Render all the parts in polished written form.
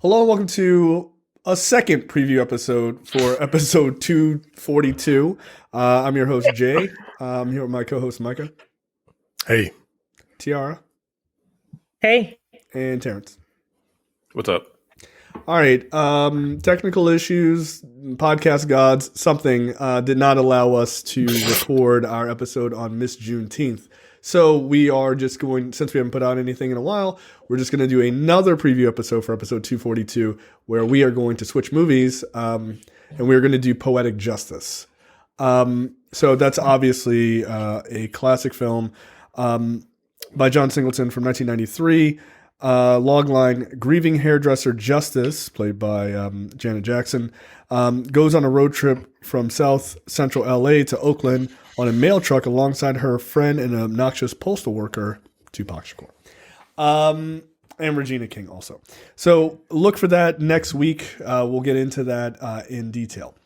Hello and welcome to a second preview episode for episode 242. I'm your host, Jay. I'm here with my co-host, Micah, Hey, Tiara, Hey, and Terrence. what's up? All right. Technical issues, podcast gods, something did not allow us to record our episode on Miss Juneteenth. So we are just going, since we haven't put out anything in a while, we're just going to do another preview episode for episode 242, where we are going to switch movies, and we're going to do Poetic Justice. So that's obviously a classic film by John Singleton from 1993. Logline: grieving hairdresser Justice, played by Janet Jackson, goes on a road trip from South Central LA to Oakland on a mail truck alongside her friend and an obnoxious postal worker, Tupac Shakur. And Regina King also. So look for that next week. We'll get into that in detail.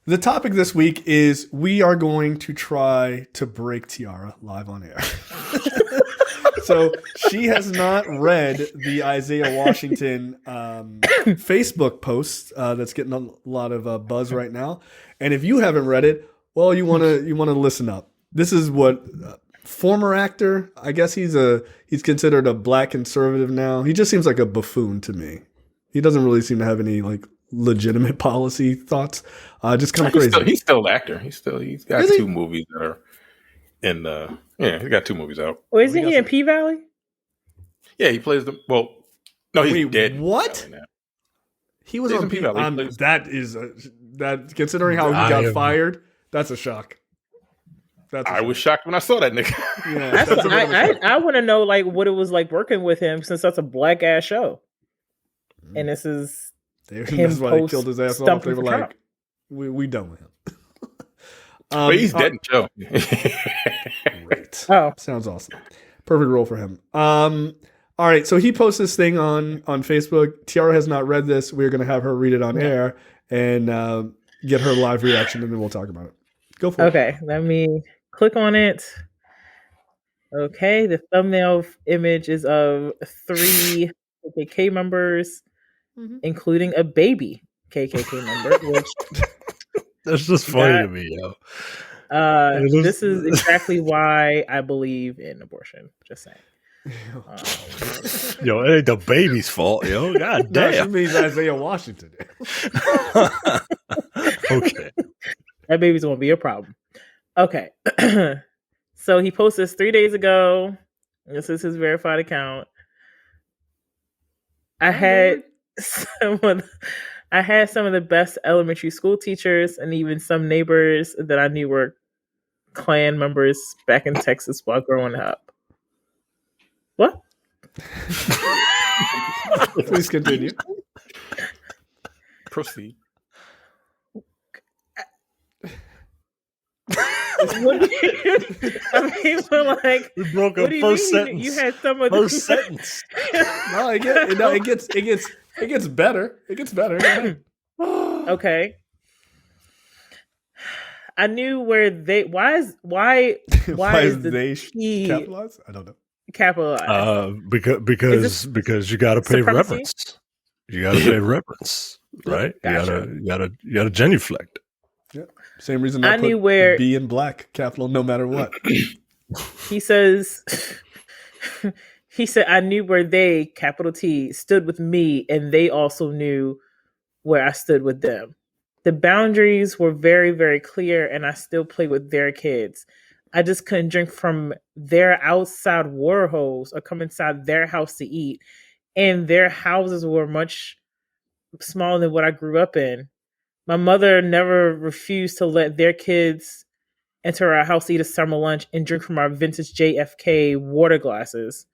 The topic this week is we are going to try to break Tiara live on air. So she has not read the Isaiah Washington Facebook post that's getting a lot of buzz right now. And if you haven't read it, well, you want to listen up. This is what former actor. I guess he's considered a black conservative now. He just seems like a buffoon to me. He doesn't really seem to have any like legitimate policy thoughts. Just kind of crazy. He's still an actor. He's got two movies that are in he got two movies out. well, isn't he in P Valley? Yeah, he plays the no, he's Wait, dead. what? He was He's on in P P-Valley. that considering how he got fired, that's a shock. I was shocked when I saw that nigga. Yeah, I want to know like what it was like working with him since that's a black ass show, and this is that's why they killed his ass off. They were like, "We done with him." But he's dead in show. Great. Oh, sounds awesome. Perfect role for him. All right, so he posts this thing on Facebook. Tiara has not read this. We're going to have her read it on air and get her live reaction, and then we'll talk about it. Go for it. Okay, let me click on it. Okay, the thumbnail image is of 3 KKK members, including a baby KKK member, which that's just funny to me, yo. This is exactly why I believe in abortion. Just saying. Yo, it ain't the baby's fault, yo. God damn. That means Isaiah Washington. Okay. That baby's gonna be a problem. Okay. So he posted this 3 days ago. This is his verified account. I had some of the best elementary school teachers and even some neighbors that I knew were Klan members back in Texas while growing up. What? Please continue. Proceed. I mean, like we broke up first sentence. You had some of first sentence. No, it gets better. It gets better. Okay. I knew where they. Why is the they T capitalized? I don't know. Capitalized. Because you got to pay supremacy? reverence. You got to pay reverence, right? Gotcha. You got to genuflect. Yeah. Same reason I knew where B in black capital no matter what. He says. He said, "I knew where they, capital T, stood with me, and they also knew where I stood with them. The boundaries were very, very clear, and I still play with their kids. I just couldn't drink from their outside water hose or come inside their house to eat. And their houses were much smaller than what I grew up in. My mother never refused to let their kids enter our house to eat a summer lunch and drink from our vintage JFK water glasses.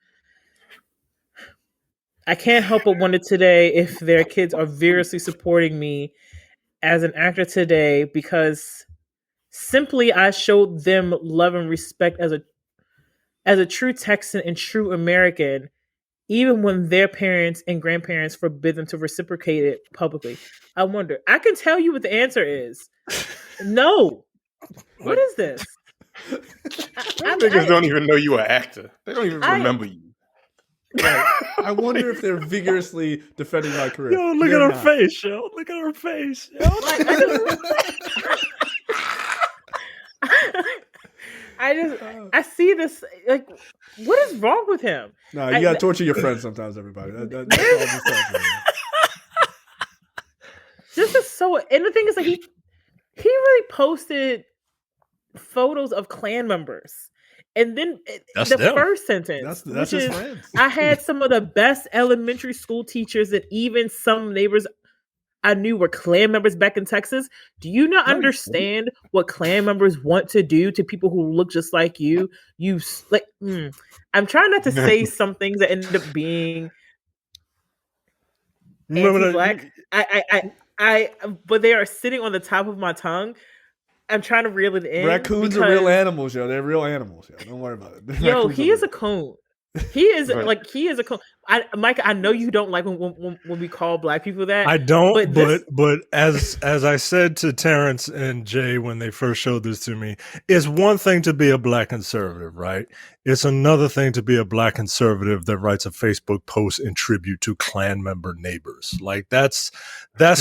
I can't help but wonder today if their kids are vigorously supporting me as an actor today because simply I showed them love and respect as a true Texan and true American, even when their parents and grandparents forbid them to reciprocate it publicly. I wonder. I can tell you what the answer is. No. What is this? Niggas don't even know you an actor. They don't even remember you. I wonder if they're vigorously defending my career. Yo, look They're at her not. face, yo. Look at her face. Yo. I see this, like, what is wrong with him? No, you gotta torture your friends sometimes, everybody. That's all I'm just saying. This is so, and the thing is, like, he really posted photos of Klan members, and then That's the them. first sentence, That's which his is, friends. I had some of the best elementary school teachers that even some neighbors I knew were Klan members back in Texas. Do you not understand what Klan members want to do to people who look just like you? I'm trying not to say some things that end up being anti-black. But they are sitting on the top of my tongue. I'm trying to reel it in. Raccoons are real animals, yo. They're real animals, yo. Don't worry about it. Yo, he is a coon. He is he is a coon. Mike, I know you don't like when we call black people that. I don't, but but as I said to Terrence and Jay when they first showed this to me, it's one thing to be a black conservative, right? It's another thing to be a black conservative that writes a Facebook post in tribute to Klan member neighbors. Like that's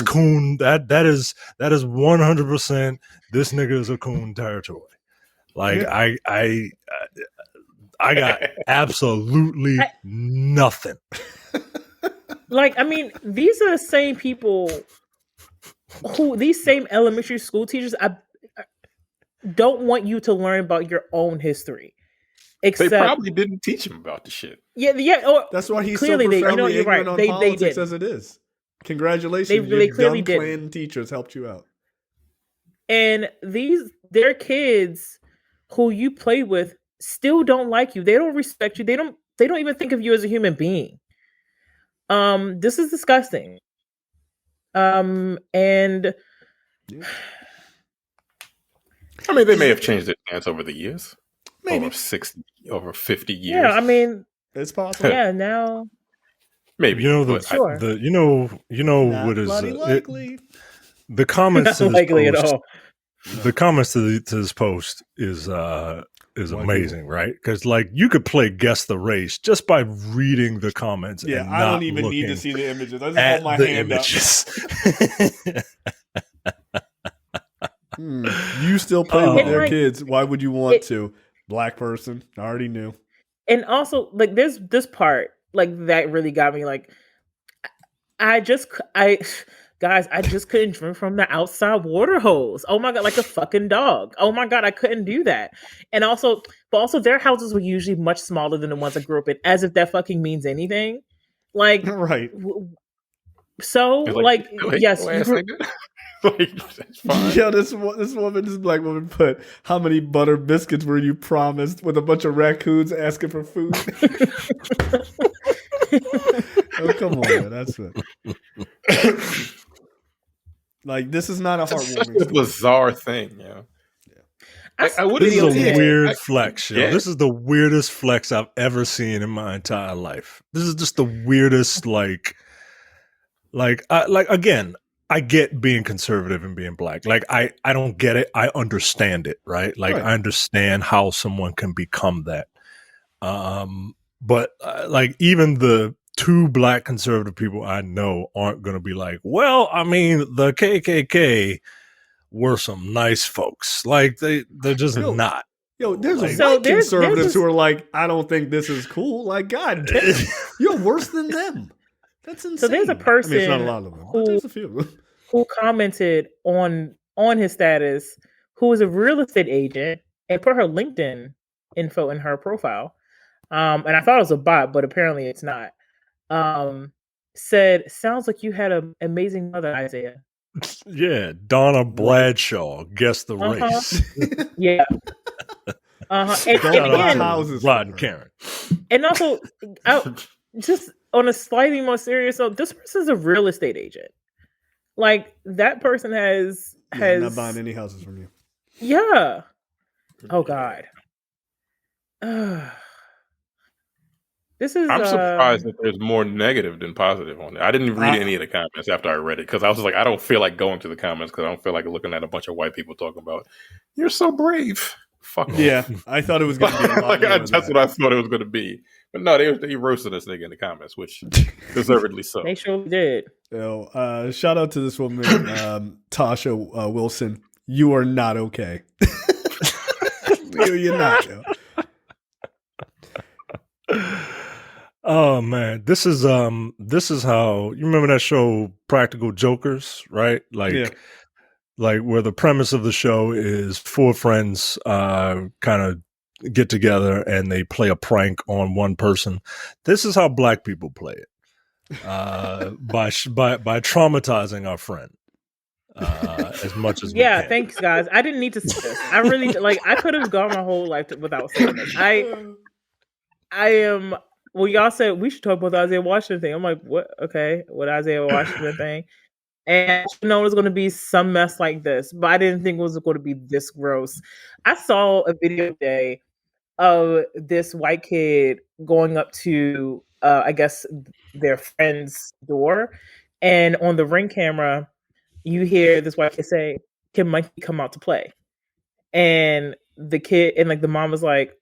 coon. That is 100%. This nigga is a coon territory. Like yeah. I got absolutely nothing. Like, I mean, these are the same people these same elementary school teachers, I don't want you to learn about your own history. Except, they probably didn't teach him about the shit. Yeah. Or, that's why he's clearly so profoundly you're right. on They politics did as it is. Congratulations, they clearly dumb did. Klan teachers helped you out. And their kids who you play with still don't like you. They don't respect you. They don't even think of you as a human being. This is disgusting. And I mean, they may have changed their stance over the years. Maybe over 50 years. Yeah, I mean, it's possible. Yeah, now maybe sure. what is likely. The comments to this likely post, at all. The comments to this post is amazing, right? Because like you could play guess the race just by reading the comments. Yeah, and I don't even need to see the images. I just hold my hand up. You still play with their kids. Why would you want to? Black person. I already knew. And also, like, there's this part, like, that really got me. Like, I just couldn't drink from the outside water hose. Oh my God, like a fucking dog. Oh my God, I couldn't do that. And also their houses were usually much smaller than the ones I grew up in, as if that fucking means anything. Like, right. So, like yes. Like, that's fine. Yeah, this black woman put, how many butter biscuits were you promised, with a bunch of raccoons asking for food? Oh, come on, man. That's it. Like, this is not a heartwarming It's a bizarre thing, yeah. This is a weird flex, yo. Yeah. This is the weirdest flex I've ever seen in my entire life. This is just the weirdest, again, I get being conservative and being black. Like, I don't get it. I understand it, right? Like, right. I understand how someone can become that. But like, even the two black conservative people I know aren't going to be like, well, I mean, the KKK were some nice folks. Like, they're just not. Yo, there's white conservatives who are like, I don't think this is cool. Like, God damn, you're worse than them. That's insane. So there's a person, I mean, it's not a lot of them, but there's a few of them, who commented on his status, who is a real estate agent, and put her LinkedIn info in her profile. And I thought it was a bot, but apparently it's not. Said, sounds like you had an amazing mother, Isaiah. Yeah, Donna Bradshaw, guess the race. Yeah. And again, Rod and Karen. And also, just on a slightly more serious note, this person's a real estate agent. Like, that person has not buying any houses from you. Yeah. Oh God. This is. I'm surprised that there's more negative than positive on it. I didn't read any of the comments after I read it because I was just like, I don't feel like going to the comments because I don't feel like looking at a bunch of white people talking about, you're so brave. Fuck off. Yeah, I thought it was going to be a lot Like, more than that's that. what I thought it was going to be. But no, they roasted this nigga in the comments, which deservedly so. They sure did. Shout out to this woman, Tasha Wilson. You are not okay. You're not. Yo. Oh man, this is how you remember that show Practical Jokers, right? Like Yeah. like where the premise of the show is four friends kind of get together and they play a prank on one person. This is how black people play it. By traumatizing our friend as much as we Yeah, can. thanks, guys. I didn't need to see this. I really like. I could have gone my whole life without seeing this. I am. Well, y'all said we should talk about the Isaiah Washington thing. I'm like, what? Okay, what Isaiah Washington thing? And you know, it was going to be some mess like this, but I didn't think it was going to be this gross. I saw a video today of this white kid going up to, I guess, their friend's door, and on the Ring camera, you hear this white kid say, "Can Monkey come out to play?" And the kid and like the mom was like,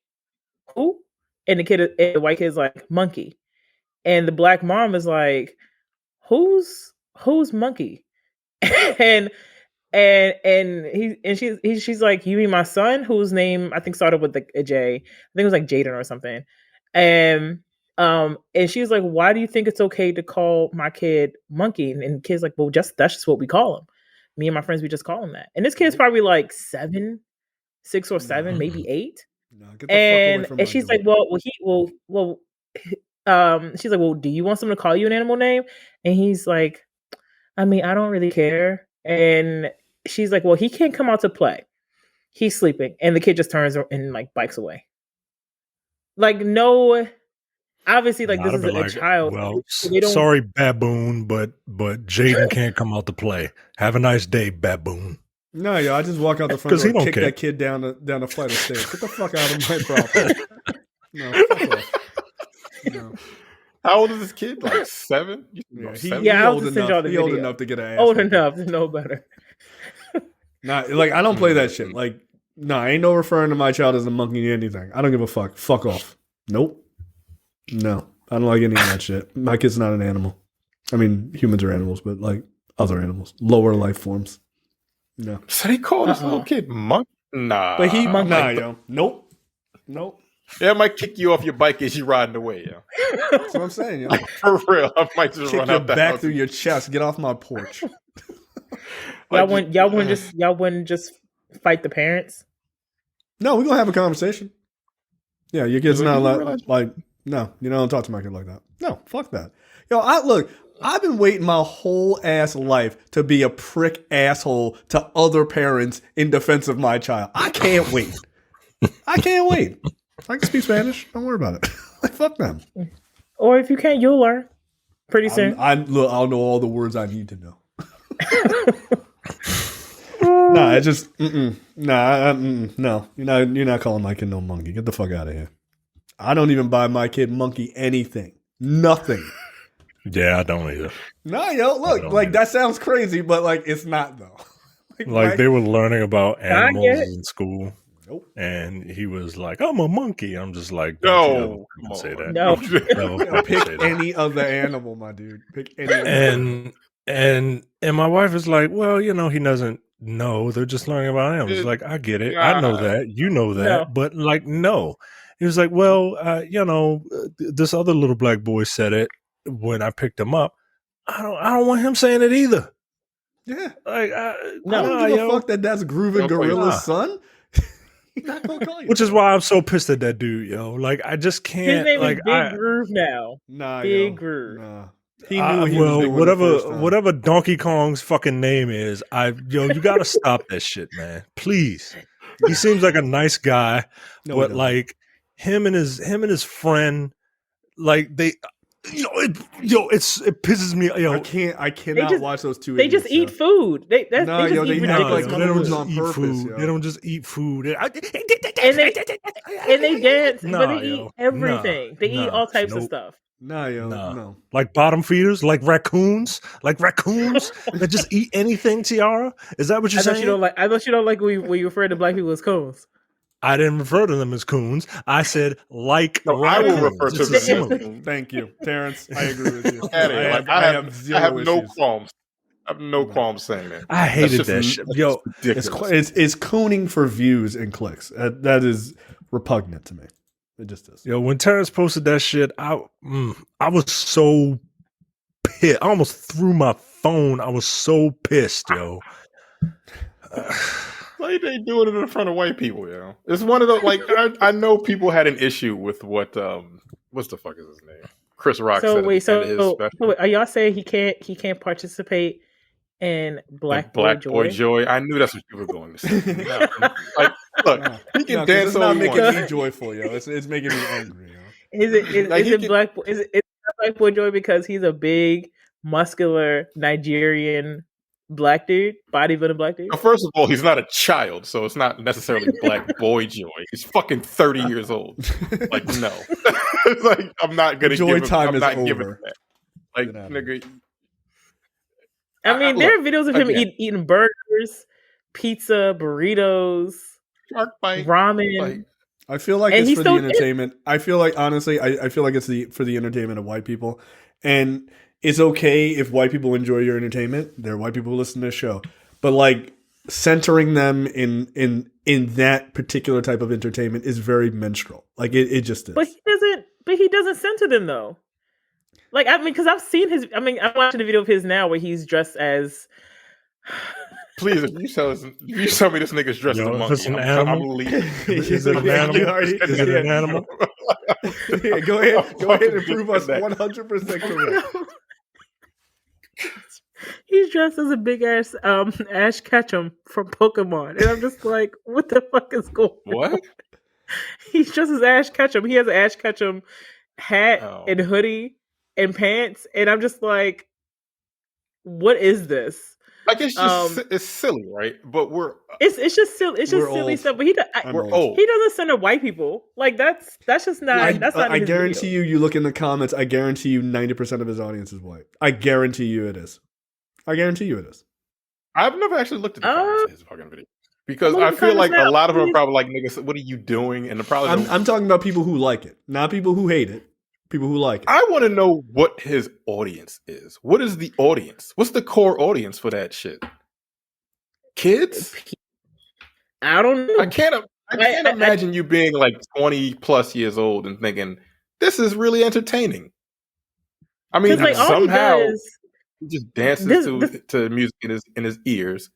"Who?" And the white kid's like, "Monkey." And the black mom is like, "Who's Monkey?" and she's like, "You mean my son, whose name I think started with a J? I think it was like Jaden or something." And she's like, "Why do you think it's okay to call my kid Monkey?" And the kid's like, "Well, that's just what we call him. Me and my friends, we just call him that." And this kid's probably like 6 or 7, maybe 8. No, get the fuck away from And she's my like, door. she's like, "Well, do you want someone to call you an animal name?" And he's like, "I mean, I don't really care." And she's like, "Well, he can't come out to play. He's sleeping." And the kid just turns and like bikes away. Like, no, obviously, like, I'd this have is been a child. Well, They don't- sorry, baboon, but Jaden can't come out to play. Have a nice day, baboon. No, yo, I just walk out the front 'Cause door he and don't kick care. that kid down the flight of stairs. Get the fuck out of my property. No, fuck off. No. How old is this kid? Like 7? Yeah, He, he, seven? Yeah, he I'll old just send enough. y'all the He old video. enough to get an ass. Old whooping. enough to know better. Nah, like I don't play that shit. Like, nah, I ain't no referring to my child as a monkey or anything. I don't give a fuck. Fuck off. Nope. No, I don't like any of that shit. My kid's not an animal. I mean, humans are animals, but like other animals, lower life forms. No, So they call this little kid Monk? Nah. but he, Monkey. nah, yo, nope. Yeah, I might kick you off your bike as you riding away, yo. That's what I'm saying. Yo. For real. I might just Kick run your out the back house. through your chest. Get off my porch. Y'all wouldn't just fight the parents. No, we're gonna have a conversation. Yeah, your kid's Like, not you allowed. realize- Like, no, you don't talk to my kid like that. No, fuck that. Yo, I've been waiting my whole ass life to be a prick asshole to other parents in defense of my child. I can't wait. I can't wait. I can speak Spanish. Don't worry about it. Like, fuck them. Or if you can't, you'll learn pretty soon. Look, I'll know all the words I need to know. Nah, it just no. You're not calling my kid no monkey. Get the fuck out of here. I don't even buy my kid monkey anything. Nothing. Yeah, I don't either. No, yo, look, don't like either. that sounds crazy, but like it's not though. Like right? they were learning about get animals it. in school, Nope. and he was like, "I'm a monkey." I'm just like, No, "Don't come on. say that." No. Never Yo, fucking pick say that. any other animal, my dude. Pick any other animal. And my wife is like, "Well, you know, he doesn't know. They're just learning about animals." Like, I get it. I know that. You know that. No. But like, no. He was like, "Well, this other little black boy said it when I picked him up. I don't want him saying it either." Yeah. Like, I don't give a fuck that that's Groovin Don't play Gorilla's nah. son. He's not gonna call you. Which is why I'm so pissed at that dude, yo. Like, I just His can't. name Like, is Big Groove now. nah, Big yo. Groove. Nah. He knew what he was well, doing the first time. whatever Donkey Kong's fucking name is, you gotta stop that shit, man. Please. He seems like a nice guy, No, he but doesn't. like him and his friend, like they, it pisses me. I cannot just- watch those two. They just idiots, eat yo. food. They Nah, just yo, eat they act ridiculous like they food. don't Cubs just on eat purpose, food. yo. They don't just eat food. And they dance, but Nah, they yo. eat everything. They eat Nah. all types of Nope. stuff. Nah, yo, Nah. no. Like bottom feeders, like raccoons that just eat anything. Tiara, is that what you're I thought saying? you don't like. I thought you don't like when you refer to black people as coons. I didn't refer to them as coons. I said No, I will raccoons. refer to It's a them as simile. coons. Thank you, Terrence. I agree with you. I have zero no issues. qualms. I have no qualms saying that. I hated That's that just- shit. that's Yo, just ridiculous. It's cooning for views and clicks. That is repugnant to me. It just is. Yo, when Terrence posted that shit, I was so pissed. I almost threw my phone. I was so pissed, yo. Like they doing it in front of white people, you know. It's one of those like I know people had an issue with what what's the fuck is his name? Chris Rock So said wait, at the end of his so special. wait, are y'all saying he can't participate in Black Boy Joy? I knew that's what you were going to say. No. Like, look, No, he can 'cause dance it's all not he making wants. me joyful, yo. It's making me angry, yo. Is it Like, is he it can- Black is it Black Boy Joy because he's a big, muscular Nigerian black dude, bodybuilding black dude? Well, first of all, he's not a child, so it's not necessarily Black Boy Joy. He's fucking 30 years old. Like, no. It's like, I'm not going to Joy give him, time I'm is not giving over. him that. Like, Get out of here. nigga, I mean, there are videos of him again. eating burgers, pizza, burritos, Shark Bite. ramen. Like, I feel like And it's he's for the still- entertainment. I feel like honestly, I feel like it's for the entertainment of white people, and it's okay if white people enjoy your entertainment. There are white people who listen to this show, but like centering them in that particular type of entertainment is very minstrel. Like it just is. But he doesn't censor them though. Like I mean, because I've seen his. I mean, I'm watching a video of his now where he's dressed as. please, if you tell me this nigga's dressed Yo, as a if monkey, it's an I'm animal? leaving. Is it an animal? Is it an animal? Yeah, go ahead and prove us 100% correct. He's dressed as a big ass Ash Ketchum from Pokemon, and I'm just like, what the fuck is going on? What? He's dressed as Ash Ketchum. He has an Ash Ketchum hat Oh. and hoodie and pants, and I'm just like, what is this? Like, it's just it's silly, right? But It's just silly. It's just We're silly old. stuff. But I'm we're old. old. he doesn't censor white people. Like that's just not. I that's not. in his guarantee video. you look in the comments. I guarantee you 90% of his audience is white. I guarantee you it is. I guarantee you it is. I've never actually looked at the comments of his fucking video. Because Look I at the feel like comments a now, lot of them are please. probably like, niggas, what are you doing? And the problem I'm talking about people who like it, not people who hate it. People who like it. I want to know what his audience is. What is the audience? What's the core audience for that shit? Kids? I don't know. I can't I- imagine you being like 20 plus years old and thinking, this is really entertaining. I mean, 'Cause, like, all he somehow does- he just dances This- to music in his ears.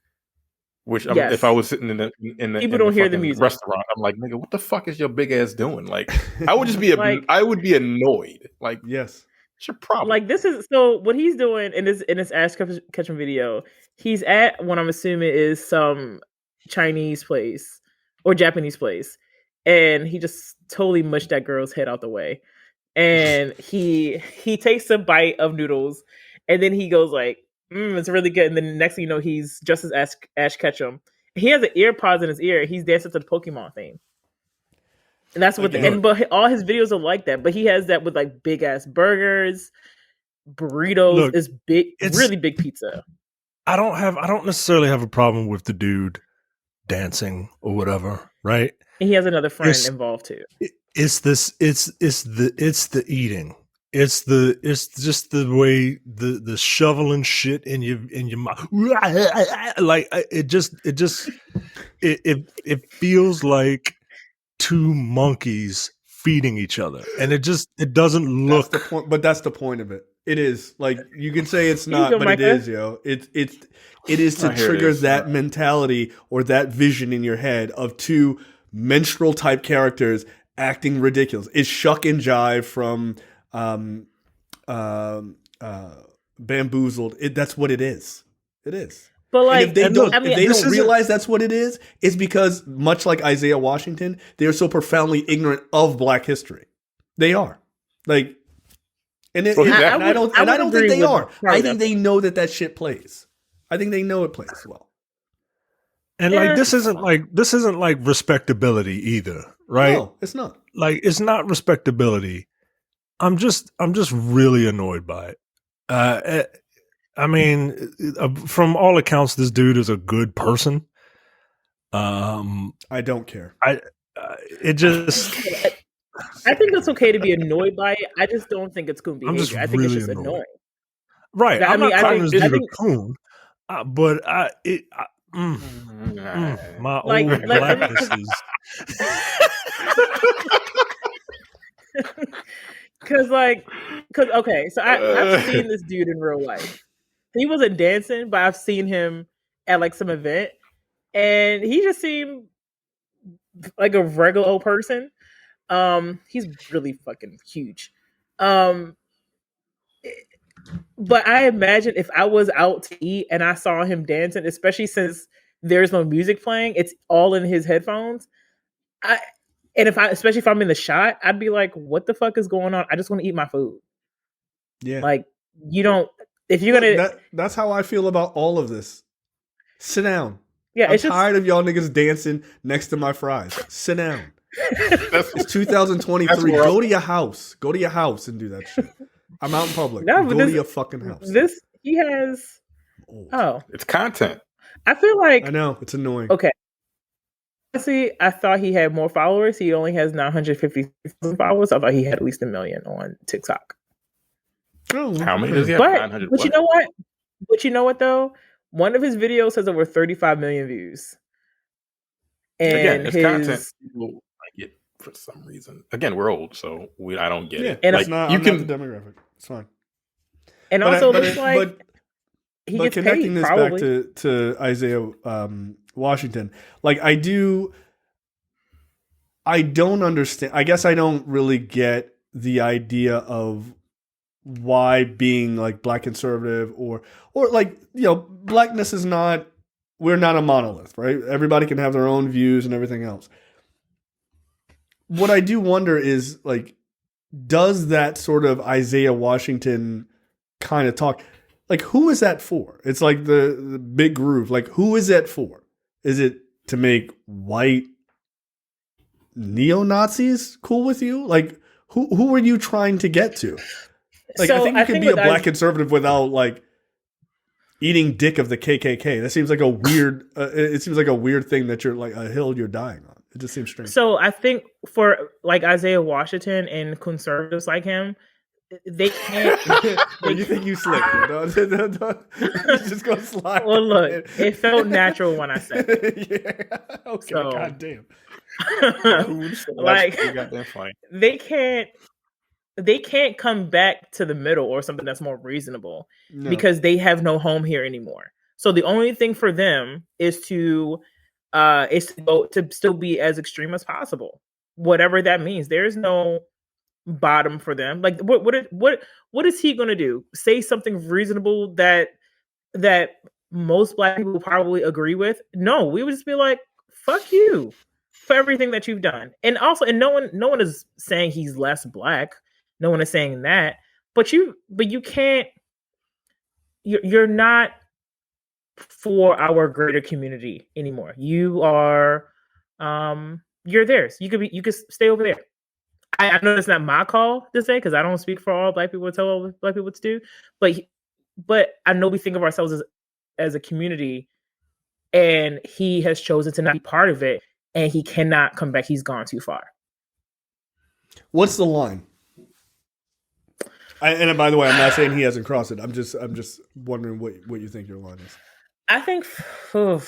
Which Yes. if I was sitting in the People don't hear the fucking music. restaurant, I'm like, nigga, what the fuck is your big ass doing? Like, I would just be Like- I would be annoyed. Like, Yes. what's your problem? Like this is so what he's doing in this Ash Ketchum video. He's at what I'm assuming is some Chinese place or Japanese place, and he just totally mushed that girl's head out the way. And he takes a bite of noodles, and then he goes like, it's really good. And then the next thing you know, he's just as Ash Ketchum. He has an ear pods in his ear. He's dancing to the Pokemon theme. And that's what but all his videos are like that. But he has that with like big ass burgers, burritos, Look, is big, it's- really big pizza. I don't necessarily have a problem with the dude dancing or whatever, right? And he has another friend It's- involved too. It's the eating. It's just the way the shoveling shit in your mouth. Like it feels like two monkeys feeding each other, and it doesn't look. That's the point, but that's the point of it. It is like you can say it's Here you not, go, but it Micah. is, yo. It is to Oh, here it trigger is. that mentality or that vision in your head of two menstrual type characters acting ridiculous. It's Shuck and Jive from Bamboozled. That's what it is. It is. But like, And if they and don't, look, I mean, if they this don't isn't- realize that's what it is, it's because much like Isaiah Washington, they are so profoundly ignorant of Black history. They are like, and Well, and I I would- don't, I and I would don't think agree they with are. part I of think that. they know that shit plays. I think they know it plays well. And Yeah. like this isn't like respectability either, right? No, it's not. Like it's not respectability. I'm just really annoyed by it. I mean, from all accounts, this dude is a good person. I don't care. it just. I think it's okay to be annoyed by it. I just don't think it's cool behavior. I'm just I think really it's just annoyed. annoying. Right. I I'm mean, not I calling think- this I dude a think- coon, but my Like- old like- blackness is. Okay, so I've seen this dude in real life. He wasn't dancing, but I've seen him at like some event, and he just seemed like a regular old person. He's really fucking huge. But I imagine if I was out to eat and I saw him dancing, especially since there's no music playing, it's all in his headphones. Especially if I'm in the shot, I'd be like, "What the fuck is going on? I just want to eat my food." Yeah. Like, you don't. If you're gonna, that's how I feel about all of this. Sit down. yeah, I'm it's just tired of y'all niggas dancing next to my fries. Sit down. That's It's 2023. That's where Go to your house. Go to your house and do that shit. I'm out in public. No, but Go to your fucking house. this. He has. Old. Oh, it's content. I feel like I know it's annoying. okay. Honestly, I thought he had more followers. He only has 950,000 followers. I thought he had at least 1 million on TikTok. Oh, How many does he have? But 900. you know what? But you know what though? One of his videos has over 35 million views. And Again, it's his content people like it for some reason. Again, we're old, so I don't get Yeah, it. And like it's not. you I'm can not the demographic. It's fine. and But also but looks like he but gets connecting paid this probably. back to Isaiah Washington, like I don't understand. I guess I don't really get the idea of why being like black conservative or like, you know, blackness is not, we're not a monolith, right? Everybody can have their own views and everything else. What I do wonder is like, does that sort of Isaiah Washington kind of talk, like who is that for? It's like the big groove. Like who is that for? Is it to make white neo-Nazis cool with you? Like who are you trying to get to? Like So I think you can be a with black conservative without like eating dick of the KKK. That seems like a weird. It seems like a weird thing that you're like a hill you're dying on. It just seems strange. So I think for like Isaiah Washington and conservatives like him, they can't. You think you slick? You just go slide. Well, look, it felt natural when I said it. Yeah. Okay. So- Goddamn. Like- That's goddamn funny. They can't come back to the middle or something that's more reasonable No. because they have no home here anymore. So the only thing for them is to go to still be as extreme as possible, whatever that means. There's no bottom for them. Like what is he going to do? Say something reasonable that most black people probably agree with? No, we would just be like, fuck you for everything that you've done. And also, and no one is saying he's less black. No one is saying that. But you can't. You're not for our greater community anymore. You are. You're theirs. You could stay over there. I know it's not my call to say because I don't speak for all black people to tell all black people what to do. But I know we think of ourselves as a community, and he has chosen to not be part of it, and he cannot come back. He's gone too far. What's the line? And by the way, I'm not saying he hasn't crossed it. I'm just wondering what you think your line is. I think for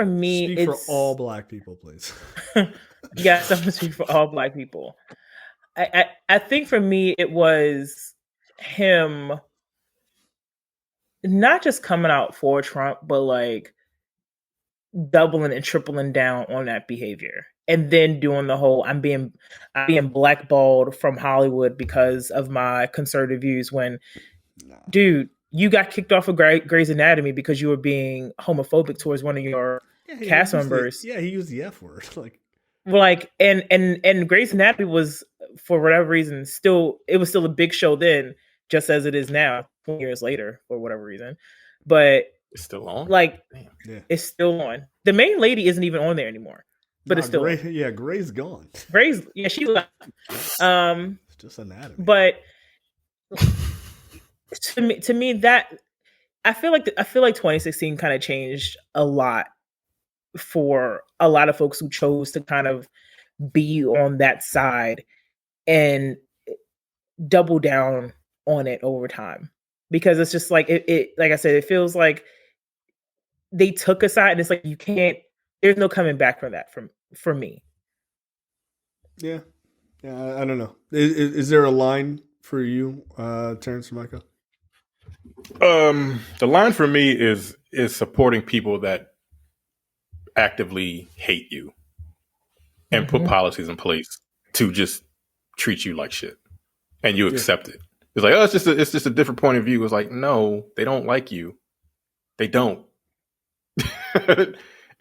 me, Speak it's for all black people, please. yes, I'm gonna speak for all black people. I think for me, it was him not just coming out for Trump, but like doubling and tripling down on that behavior. And then doing the whole I'm being blackballed from Hollywood because of my conservative views when dude, you got kicked off of Grey's Anatomy because you were being homophobic towards one of your cast members. He used the F word. Like and Grey's Anatomy was, for whatever reason, it was still a big show then, just as it is now, 20 years later, for whatever reason. But It's still on. like, Yeah. it's still on. The main lady isn't even on there anymore, but it's still on. Gray's gone. Grey's, yeah, she left. It's just anatomy. But to me that I feel like 2016 kind of changed a lot for a lot of folks who chose to kind of be on that side and double down on it over time, because it's just like it like I said, it feels like they took a side and it's like you can't, there's no coming back from that for me. Yeah, I don't know. Is there a line for you, Terrence and Micah? The line for me is supporting people that actively hate you and put policies in place to just treat you like shit, and you accept it. It's like, oh, it's just a different point of view. It's like, no, they don't like you. They don't.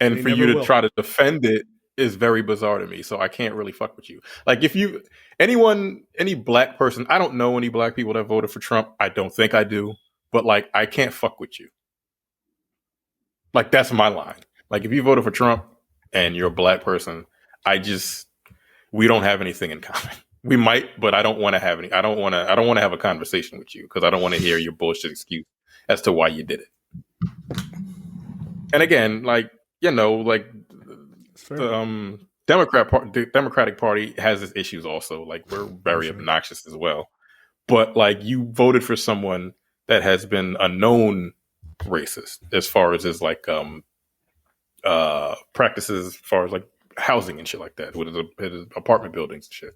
And they for you to will. try to defend it is very bizarre to me. So I can't really fuck with you. Like, if you, any black person, I don't know any black people that voted for Trump. I don't think I do. But like, I can't fuck with you. Like, that's my line. Like, if you voted for Trump and you're a black person, we don't have anything in common. We might, but I don't want to have any. I don't want to have a conversation with you because I don't want to hear your bullshit excuse as to why you did it. And again, like, you know, like the Democratic Party has its issues also. Like, we're very obnoxious as well. But like, you voted for someone that has been a known racist as far as his like practices as far as like housing and shit like that with his apartment buildings and shit.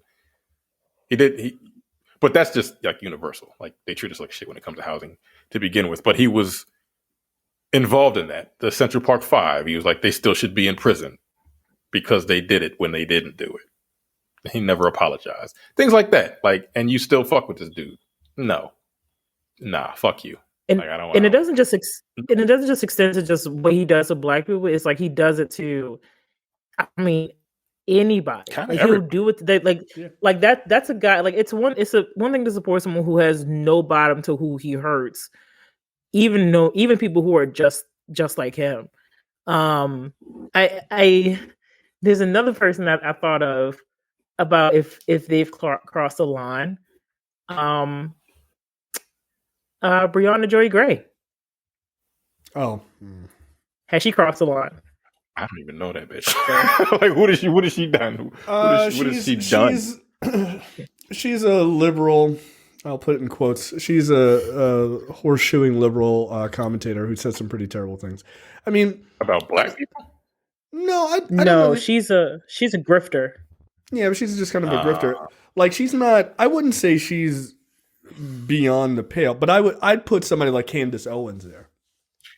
But that's just like universal. Like, they treat us like shit when it comes to housing to begin with. But he was involved in that. The Central Park Five, he was like, they still should be in prison because they did it when they didn't do it. He never apologized. Things like that. Like, and you still fuck with this dude. No. Nah, fuck you. And, like, I don't, and it doesn't just extend to just what he does to black people. It's like he does it to, I mean, anybody. Like, he'll do it. Like that. That's a guy. Like, it's one thing to support someone who has no bottom to who he hurts. Even people who are just like him. There's another person that I thought of about if they've crossed the line. Brianna Joy Gray. Oh, has she crossed the line? I don't even know that bitch. Like, what has she done? What has she done? She's a liberal. I'll put it in quotes. She's a horseshoeing liberal commentator who says some pretty terrible things. I mean, about black people. No, I no. Don't really... She's a grifter. Yeah, but she's just kind of a grifter. Like, she's not. I wouldn't say she's beyond the pale, but I'd put somebody like Candace Owens there.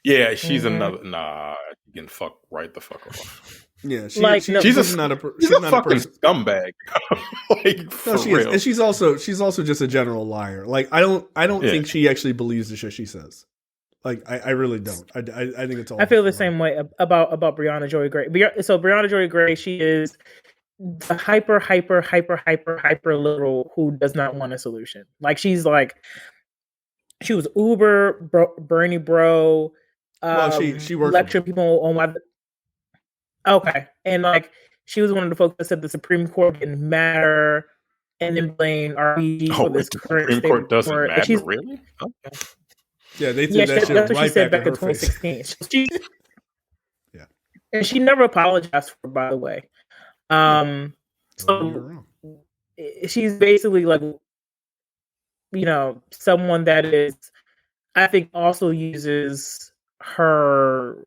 Yeah, she's another. Nah, you can fuck right the fuck off. Yeah, she's not a fucking scumbag. Like, no, she is, and she's also just a general liar. Like, I don't think she actually believes the shit she says. Like, I really don't. I think it's all. I feel the same way about Brianna Joy Gray. So Brianna Joy Gray, she is the hyper liberal who does not want a solution. Like, she was Uber Bernie bro. She worked lecture people on why. Okay, and like, she was one of the folks that said the Supreme Court didn't matter, and then blame RBG for this current Supreme Court doesn't matter. Really? Okay. Yeah, they threw that shit that's what right she said back in in 2016. Yeah, and she never apologized for it, by the way. So she's basically like, you know, someone that is, I think, also uses her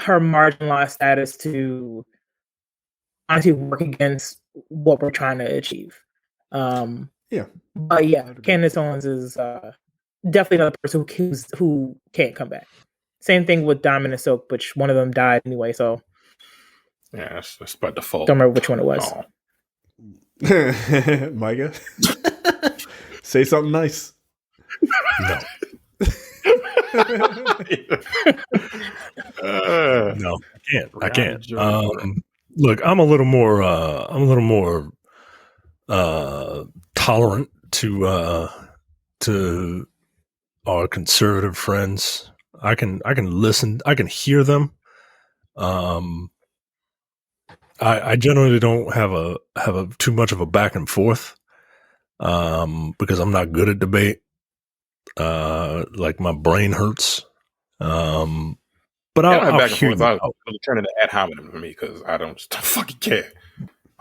marginalized status to honestly work against what we're trying to achieve. But yeah, Candace Owens is definitely another person who can't come back. Same thing with Diamond and Silk, which one of them died anyway. So yeah, that's by default. Don't remember which one it was. Micah, say something nice. No. No, I can't. Look, I'm a little more tolerant to our conservative friends. I can listen. I can hear them. I generally don't have a too much of a back and forth because I'm not good at debate. Like, my brain hurts. But I don't I'll have back and hear forth. you I'll out. turn into ad hominem for me because I just don't fucking care.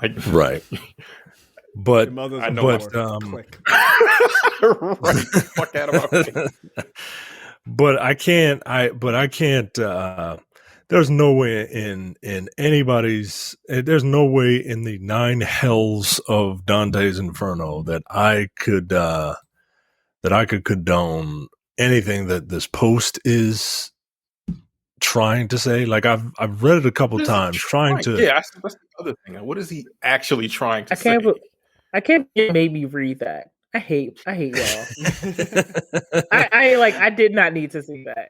Like, Right. Your But mother's I a know whore. Click. right, fuck out of my face. but I can't. There's no way in anybody's. There's no way in the 9 hells of Dante's Inferno that I could condone anything that this post is trying to say. Like I've read it a couple What is he times, trying to. Yeah, that's the other thing. What is he actually trying to say? I can't believe you made me read that. I hate y'all. I did not need to see that.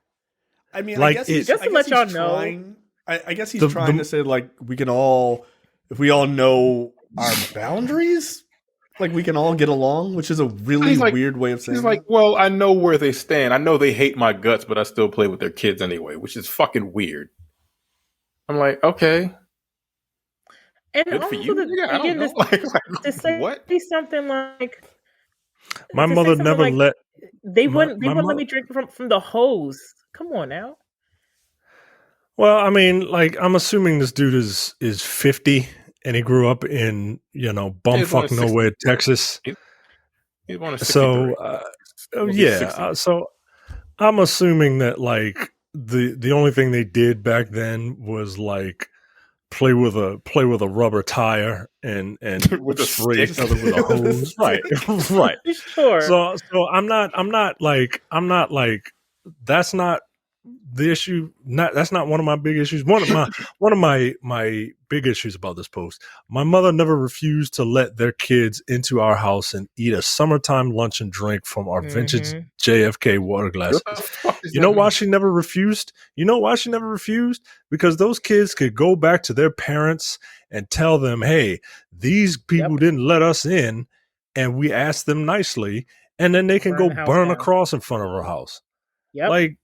I mean, Like, I guess he's just to I guess let y'all he's know. trying. I guess he's trying to say like we can all, if we all know our boundaries, like we can all get along, which is a really He's like- weird way of saying. He's like, well, I know where they stand. I know they hate my guts, but I still play with their kids anyway, which is fucking weird. I'm like, okay, And good for also you. the, I don't again, know. to say what? something like My to say mother something never like, let. they my- wouldn't my let mo- me drink from the hose. Come on now. Well, I mean, like I'm assuming this dude is 50 and he grew up in He's bumfuck 60. nowhere, Texas. He's one of So 63. He'll be 60. so I'm assuming that like the only thing they did back then was like play with a rubber tire and With a spray stick. each other with a hose. Right. Right. Sure. So I'm not like that's not the issue. That's not one of my big issues. One of my big issues about this post. My mother never refused to let their kids into our house and eat a summertime lunch and drink from our vintage JFK water glasses. What the fuck does You that know why mean? she never refused? You know why she never refused? Because those kids could go back to their parents and tell them, "Hey, these people didn't let us in, and we asked them nicely," and then they can Burn go the house burn a down. cross in front of her house. Yep. Like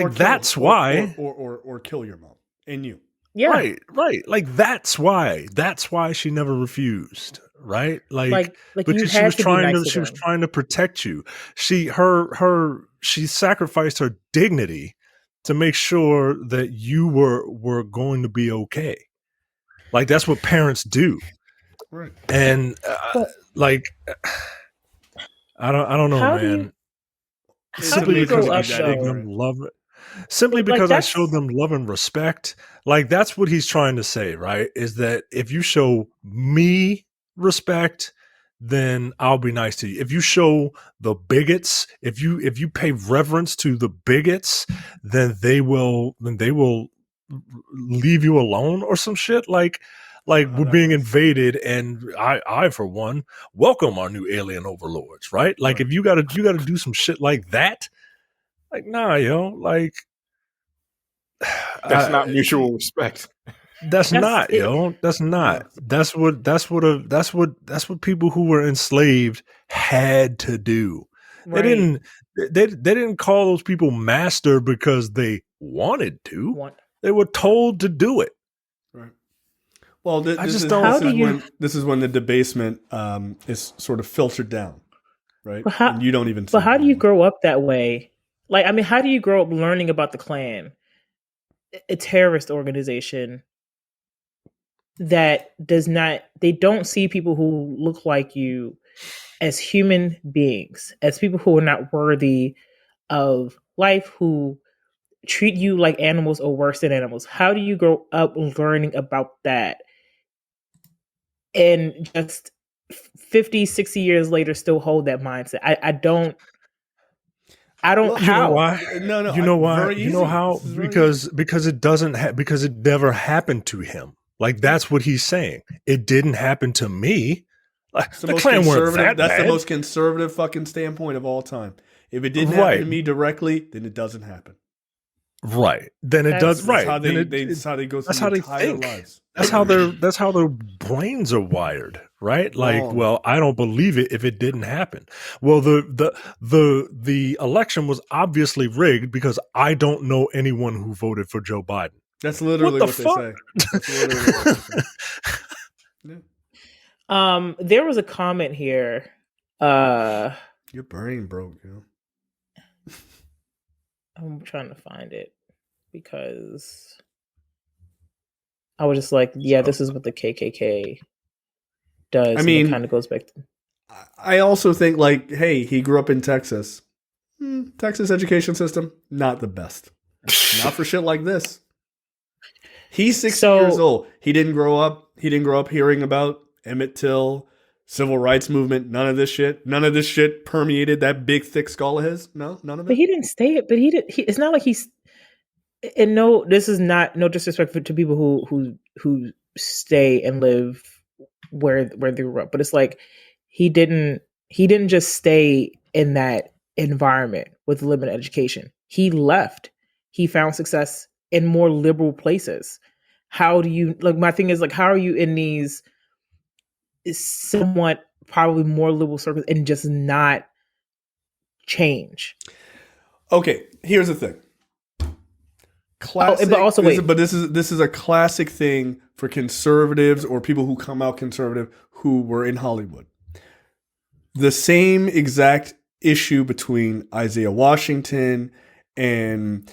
Or kill- that's or- why. or kill your mom and you. yeah. Right. Like that's why she never refused. Right. Like you because she had was to be trying nice to she was them. trying to protect you. She sacrificed her dignity to make sure that you were going to be okay. Like that's what parents do. Right. And like I don't know, How do man. you- Simply do you because grow I up, showed though? them love. Simply Like, because I that's- showed them love and respect. Like that's what he's trying to say, right? Is that if you show me respect, then I'll be nice to you. If you show the bigots, if you pay reverence to the bigots, then they will leave you alone or some shit. Like we're being invaded, and I for one welcome our new alien overlords, right? Like if you gotta do some shit like that, like nah, yo, like That's not mutual respect. That's not, yo. That's not. That's what people who were enslaved had to do. Right. They didn't call those people master because they wanted to. They were told to do it. Right. Well, I just don't. This is when the debasement is sort of filtered down, right? But how, and you don't even. But how do you grow up that way? Like, I mean, how do you grow up learning about the Klan, a terrorist organization that does not? They don't see people who look like you as human beings, as people who are not worthy of life, who treat you like animals or worse than animals. How do you grow up learning about that? And just 50, 60 years later, still hold that mindset. I don't. Well, you know why? No. You know why? Very You know easy. how? Because it doesn't because it never happened to him. Like that's what he's saying. It didn't happen to me. Like, the Klan weren't that That's bad. the most conservative fucking standpoint of all time. If it didn't happen to me directly, then it doesn't happen. Right. Then it does. Right. That's how they go through their entire lives. That's how their brains are wired. Right. Like, well, I don't believe it if it didn't happen. Well, the election was obviously rigged because I don't know anyone who voted for Joe Biden. That's literally what they say. That's literally what they say. Yeah. There was a comment here. Your brain broke, yo. I'm trying to find it. because I was just like, yeah, this is what the KKK does. I mean, it kind of goes back to. I also think, like, hey, he grew up in Texas. Texas education system, not the best. Not for shit like this. He's 60 years old. He didn't grow up hearing about Emmett Till, civil rights movement, none of this shit. None of this shit permeated that big thick skull of his. No, none of it. But he didn't stay it. But it's not like he's. And no, this is not no disrespect to people who stay and live where they grew up. But it's like he didn't just stay in that environment with limited education. He left. He found success in more liberal places. How do you like? My thing is like, how are you in these somewhat probably more liberal circles and just not change? Okay, here's the thing. Classic, but also wait. This is a classic thing for conservatives or people who come out conservative who were in Hollywood. The same exact issue between Isaiah Washington and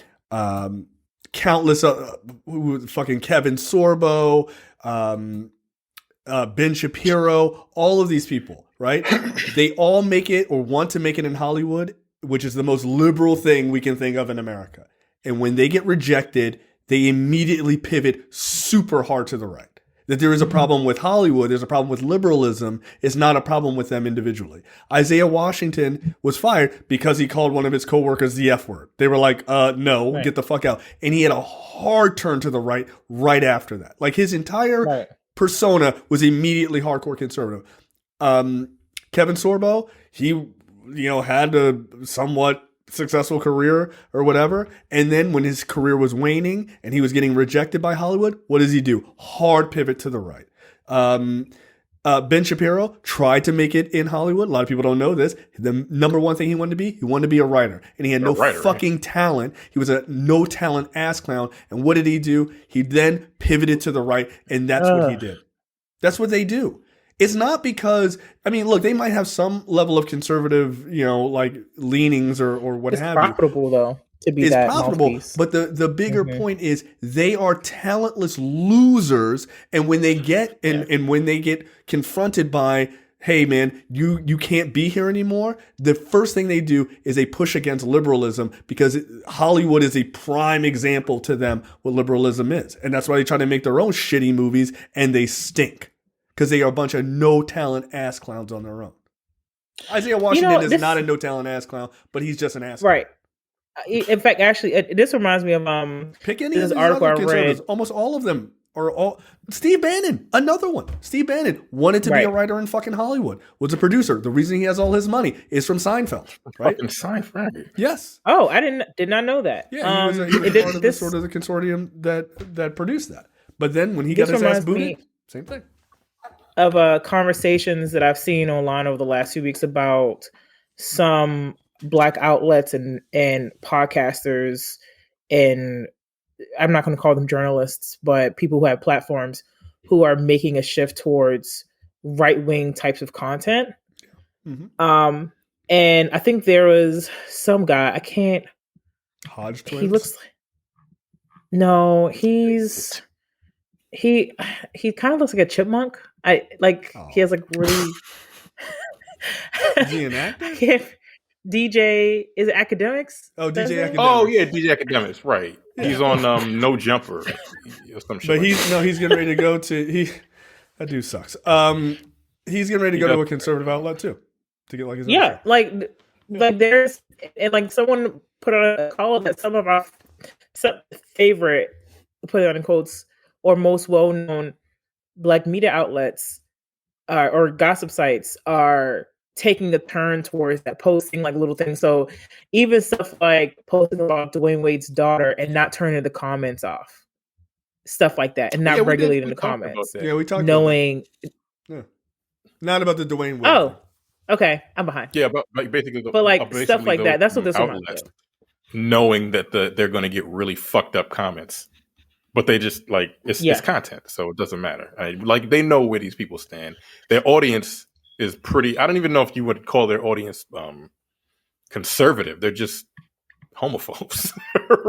countless fucking Kevin Sorbo, Ben Shapiro, all of these people, right? They all make it or want to make it in Hollywood, which is the most liberal thing we can think of in America. And when they get rejected, they immediately pivot super hard to the right. That there is a problem with Hollywood, there's a problem with liberalism, it's not a problem with them individually. Isaiah Washington was fired because he called one of his coworkers the F word. They were like, no, right. Get the fuck out. And he had a hard turn to the right after that. Like his entire persona was immediately hardcore conservative. Kevin Sorbo, he, had a somewhat successful career or whatever, and then when his career was waning and he was getting rejected by Hollywood, what does he do? Hard pivot to the right. Ben Shapiro tried to make it in Hollywood. A lot of people don't know this. The number one thing he wanted to be a writer, and he had no fucking talent. He was a no talent ass clown. And what did he do? He then pivoted to the right, and that's what he did. That's what they do. It's not because, look, they might have some level of conservative, like leanings or what have you. It's profitable, though, to be that mouthpiece. But the bigger point is they are talentless losers. And when they get and when they get confronted by, hey, man, you can't be here anymore, the first thing they do is they push against liberalism because Hollywood is a prime example to them what liberalism is. And that's why they try to make their own shitty movies and they stink. Because they are a bunch of no-talent ass clowns on their own. Isaiah Washington is not a no-talent ass clown, but he's just an ass clown. Right. In fact, actually, this reminds me of pick any of these article I read. Almost all of them are all. Steve Bannon, another one. Steve Bannon wanted to be a writer in fucking Hollywood. Was a producer. The reason he has all his money is from Seinfeld. Right? Fucking Seinfeld. Yes. Oh, I did not know that. Yeah, he was part of the consortium that produced that. But then when he got his ass booted, same thing. Of conversations that I've seen online over the last few weeks about some Black outlets and podcasters, and I'm not going to call them journalists, but people who have platforms who are making a shift towards right-wing types of content. Mm-hmm. And I think there was some guy, I can't. Hodge twins? He looks like. No, he kind of looks like a chipmunk. He has like really. Is he an actor? DJ, is it Academics? Oh, DJ Academics. Oh yeah, DJ Academics. Right. Yeah. He's on No Jumper. Or some shit but he's getting ready to go to that dude sucks. He's getting ready to go to a conservative outlet too to get like his own show. like there's and like someone put on a call that some of our favorite, put it on in quotes, or most well-known Black media outlets or gossip sites are taking a turn towards that, posting like little things. So even stuff like posting about Dwayne Wade's daughter and not turning the comments off, stuff like that, and not regulating the comments. Yeah, we talked knowing. Not about the Dwayne Wade. Oh, okay, I'm behind. Yeah, but basically, stuff like that. That's what this reminds me of. Knowing that they're going to get really fucked up comments. But they just it's content, so it doesn't matter. They know where these people stand. Their audience is pretty. I don't even know if you would call their audience conservative. They're just homophobes.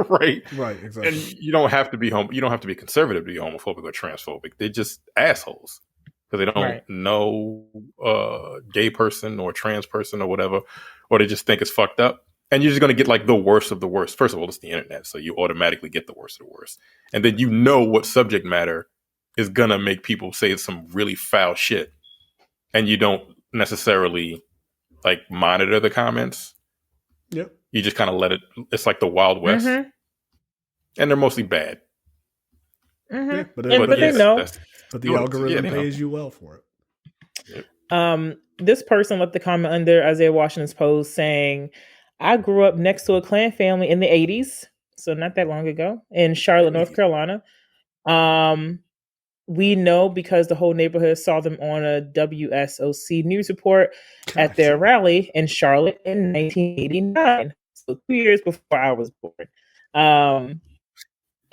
right? Right, exactly. And you don't have to be you don't have to be conservative to be homophobic or transphobic. They're just assholes because they don't know gay person or trans person or whatever, or they just think it's fucked up. And you're just going to get like the worst of the worst. First of all, it's the internet, so you automatically get the worst of the worst. And then you know what subject matter is going to make people say some really foul shit. And you don't necessarily like monitor the comments. Yep. You just kind of let it. It's like the Wild West. And they're mostly bad. Yeah, but they know. But the algorithm pays you well for it. Yep. This person left the comment under Isaiah Washington's post saying, I grew up next to a Klan family in the 80s, so not that long ago, in Charlotte, North Carolina. We know because the whole neighborhood saw them on a WSOC news report at their rally in Charlotte in 1989, so 2 years before I was born.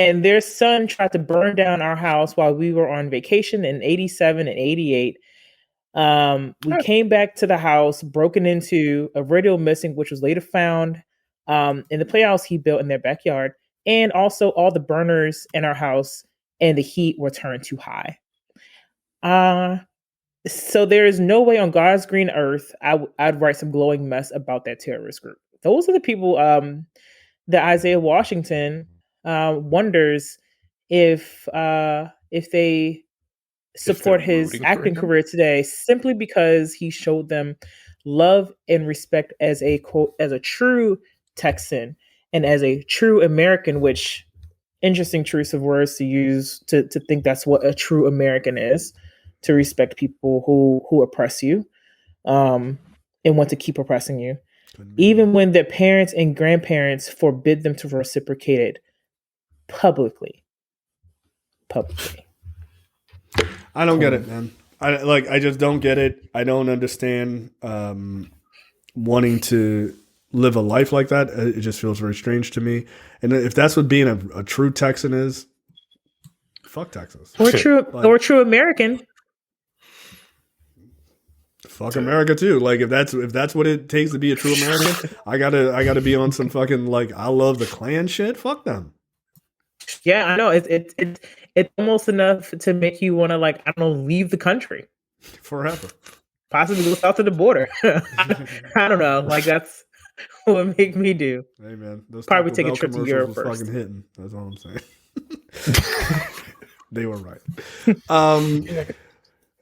And their son tried to burn down our house while we were on vacation in 87 and 88. We came back to the house, broken into, a radio missing, which was later found in the playhouse he built in their backyard. And also all the burners in our house and the heat were turned too high. So there is no way on God's green earth I'd write some glowing mess about that terrorist group. Those are the people that Isaiah Washington wonders if they support his acting career today simply because he showed them love and respect as a quote, as a true Texan and as a true American, which interesting choice of words to use to think that's what a true American is, to respect people who oppress you and want to keep oppressing you, even when their parents and grandparents forbid them to reciprocate it publicly. I don't get it, man. I just don't get it. I don't understand wanting to live a life like that. It just feels very strange to me. And if that's what being a true Texan is, fuck Texas. Or true American. Fuck America too. Like if that's what it takes to be a true American, I gotta be on some fucking like I love the Klan shit. Fuck them. Yeah, I know. It's almost enough to make you want to, like, I don't know, leave the country forever, possibly go south of the border. I don't know. Like that's what make me do. Hey man, those probably take a trip to Europe first. Fucking hitting. That's all I'm saying. They were right.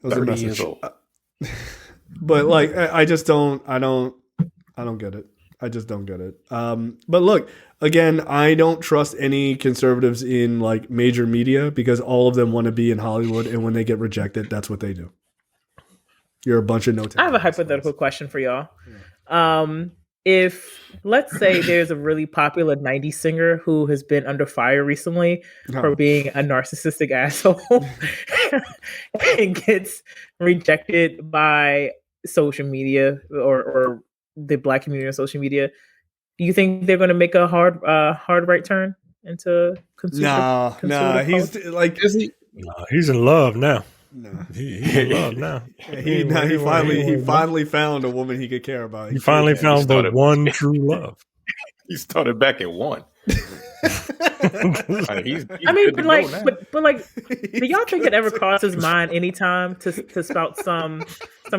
Those 30 years old. But like, I just don't. I don't get it. I just don't get it. But look, again, I don't trust any conservatives in like major media because all of them want to be in Hollywood, and when they get rejected, that's what they do. You're a bunch of no. I have a hypothetical question for y'all. Yeah. If let's say there's a really popular 90s singer who has been under fire recently for being a narcissistic asshole and gets rejected by social media or the Black community on social media, do you think they're going to make a hard right turn into consumer? Nah. He's like, he's in love now. No, he's in love now. He finally found a woman he could care about. He finally found the one true love. He started back at 1. But like, do y'all think it ever crossed his mind anytime to spout some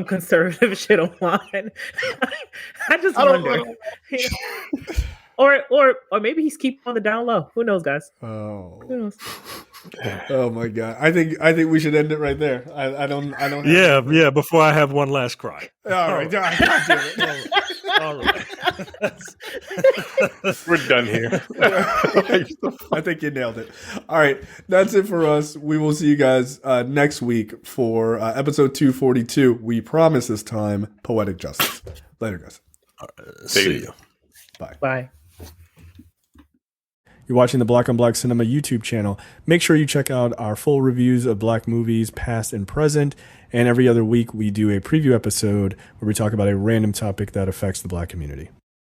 conservative shit online? I just wonder. Or maybe he's keeping on the down low. Who knows, guys? Oh. Who knows? Oh my god! I think we should end it right there. I don't. Yeah. Before I have one last cry. All right. God damn it. All right. We're done here. I think you nailed it. All right, that's it for us. We will see you guys next week for episode 242. We promise this time poetic justice. Later, guys. See you. Bye. You're watching the Black on Black Cinema YouTube channel. Make sure you check out our full reviews of Black movies, past and present. And every other week, we do a preview episode where we talk about a random topic that affects the Black community.